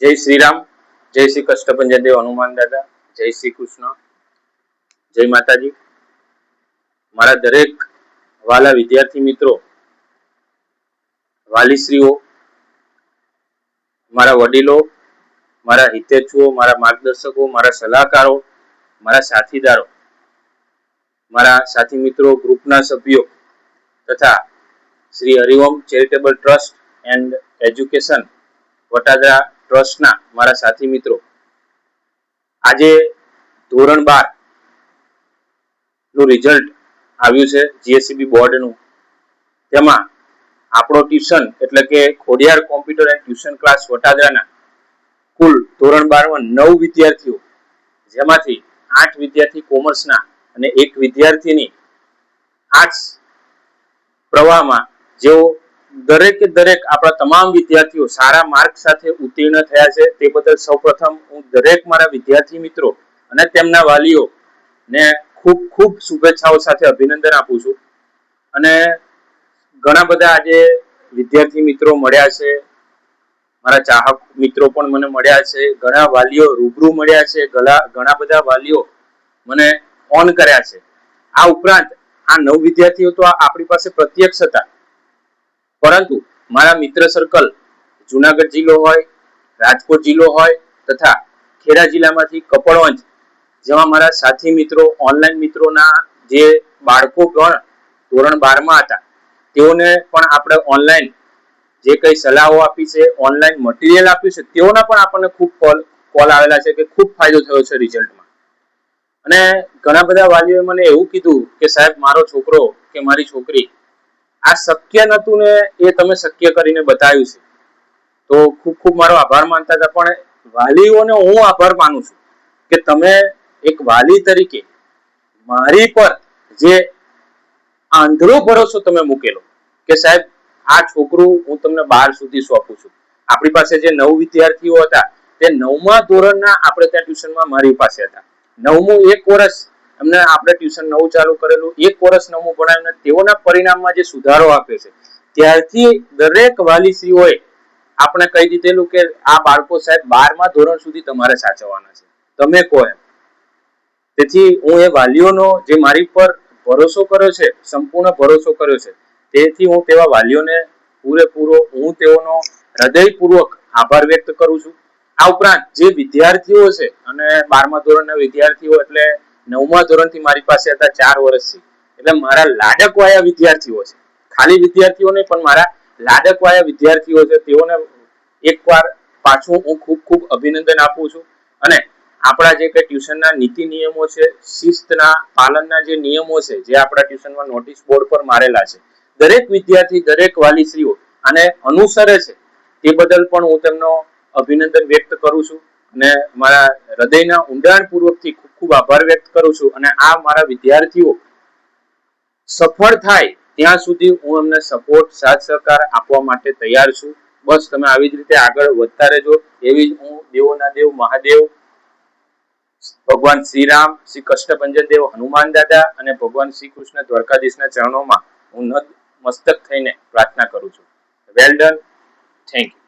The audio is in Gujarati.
જય શ્રી રામ, જય શ્રી કષ્ટભંજન દેવ હનુમાન દાદા, જય શ્રી કૃષ્ણ, જય માતાજી. મારા દરેક વાલા વિદ્યાર્થી મિત્રો, વાલીશ્રીઓ, મારા વડીલો, મારા હિતેચ્છુઓ, મારા માર્ગદર્શકો, મારા સલાહકારો, મારા સાથીદારો, મારા સાથી મિત્રો, ગ્રુપના સભ્યો તથા Shri Hariom charitable trust and education Vatadara ટ્રસ્ટના મારા સાથી મિત્રો, આજે ધોરણ 12 નું રિઝલ્ટ આવ્યું છે જીએસસીબી બોર્ડનું. તેમાં આપણો ટ્યુશન એટલે કે Khodiyar computer and tuition class વટાદરાના કુલ ધોરણ 12 માં 9 વિદ્યાર્થીઓ, જેમાંથી 8 વિદ્યાર્થી કોમર્સના અને 1 વિદ્યાર્થીની આર્ટ્સ પ્રવાહમાં, જેઓ દરેકે દરેક આપણા તમામ વિદ્યાર્થીઓ સારા માર્ક સાથે ઉત્તીર્ણ થયા છે. તે બદલ સૌપ્રથમ હું દરેક મારા વિદ્યાર્થી મિત્રો અને તેમના વાલીઓને ખૂબ ખૂબ શુભેચ્છાઓ સાથે અભિનંદન આપું છું. અને ઘણા બધા આજે વિદ્યાર્થી મિત્રો મળ્યા છે, મારા ચાહક મિત્રો પણ મને મળ્યા છે, ઘણા વાલીઓ રૂબરૂ મળ્યા છે, ઘણા બધા વાલીઓ મને ફોન કર્યા છે. આ ઉપરાંત આ 9 વિદ્યાર્થીઓ તો આપણી પાસે પ્રત્યક્ષ હતા, પરંતુ મારા મિત્ર સર્કલ જુનાગઢ જિલ્લો હોય, રાજકોટ જિલ્લો હોય તથા ખેડા જિલ્લામાંથી કપડવંજ જેવા મારા સાથી મિત્રો, ઓનલાઈન મિત્રોના જે બાળકો ગણ ધોરણ 12 માં હતા, તેઓને પણ આપણે ઓનલાઈન જે કઈ સલાહો આપી છે, ઓનલાઈન મટીરિયલ આપ્યું છે, તેઓના પણ આપણને ખૂબ કોલ આવેલા છે કે ખૂબ ફાયદો થયો છે રિઝલ્ટમાં. અને ઘણા બધા વાલીઓએ મને એવું કીધું કે સાહેબ, મારો છોકરો કે મારી છોકરી આ શક્ય નતું ને એ તમે શક્ય કરીને બતાવ્યું છે. તો ખૂબ ખૂબ મારો આભાર માનતા હતા. પણ વાલીઓને હું આભાર માનું છું કે તમે એક વાલી તરીકે મારી પર જે આંધળો ભરોસો તમે મૂકેલો કે સાહેબ આ છોકરું હું તમને 12 સુધી સોંપું છું. આપણી પાસે જે 9 વિદ્યાર્થીઓ હતા તે 9મા ધોરણના આપણે ત્યાં ટ્યુશનમાં મારી પાસે હતા. 9મું એક વર્ષ એમને આપણે ટ્યુશન 9 ચાલુ કરેલું, એક વર્ષ 9મું ભણાવીને તેઓના પરિણામમાં જે સુધારો આપ્યો છે, ત્યારથી દરેક વાલીશ્રીઓએ આપણે કહી દીધેલું કે આ બાળકો સાહેબ 12મા ધોરણ સુધી તમારે સાચવવાના છે, તમે કહો એમ. તેથી હું એ વાલીઓનો જે મારી પર ભરોસો કર્યો છે, સંપૂર્ણ ભરોસો કર્યો છે, તેથી હું તેવા વાલીઓને પૂરેપૂરો હું તેઓનો હૃદયપૂર્વક આભાર વ્યક્ત કરું છું. આ ઉપરાંત જે વિદ્યાર્થીઓ છે, અને 12મા ધોરણના વિદ્યાર્થીઓ એટલે 9મા ધોરણથી મારી પાસે હતા 4 વર્ષથી, એટલે મારા લાડકવાયા વિદ્યાર્થીઓ છે. ખાલી વિદ્યાર્થીઓ નહીં, પણ મારા લાડકવાયા વિદ્યાર્થીઓ છે. તેઓને એકવાર પાછું હું ખૂબ ખૂબ અભિનંદન આપું છું. અને આપણા જે કઈ ટ્યુશનના નીતિ નિયમો છે, શિસ્તના પાલનના જે નિયમો છે, જે આપણા ટ્યુશનમાં નોટિસ બોર્ડ પર મારેલા છે, દરેક વિદ્યાર્થી, દરેક વાલીશ્રીઓ આને અનુસરે છે, તે બદલ પણ હું તેમનો અભિનંદન વ્યક્ત કરું છું અને મારા હૃદયના ઊંડાણપૂર્વકથી ખૂબ ખૂબ આભાર વ્યક્ત કરું છું. અને આ મારા વિદ્યાર્થીઓ સફળ થાય ત્યાં સુધી હું એમને સપોર્ટ, સાથ સહકાર આપવા માટે તૈયાર છું. બસ તમે આવી જ રીતે આગળ વધતા રહેજો, એવી જ હું દેવોના દેવ મહાદેવ, ભગવાન શ્રી રામ, શ્રી કષ્ટભંજન દેવ હનુમાન દાદા અને ભગવાન શ્રી કૃષ્ણ દ્વારકાધીશના ચરણોમાં હું મસ્તક થઈને પ્રાર્થના કરું છું. Well done, thank you.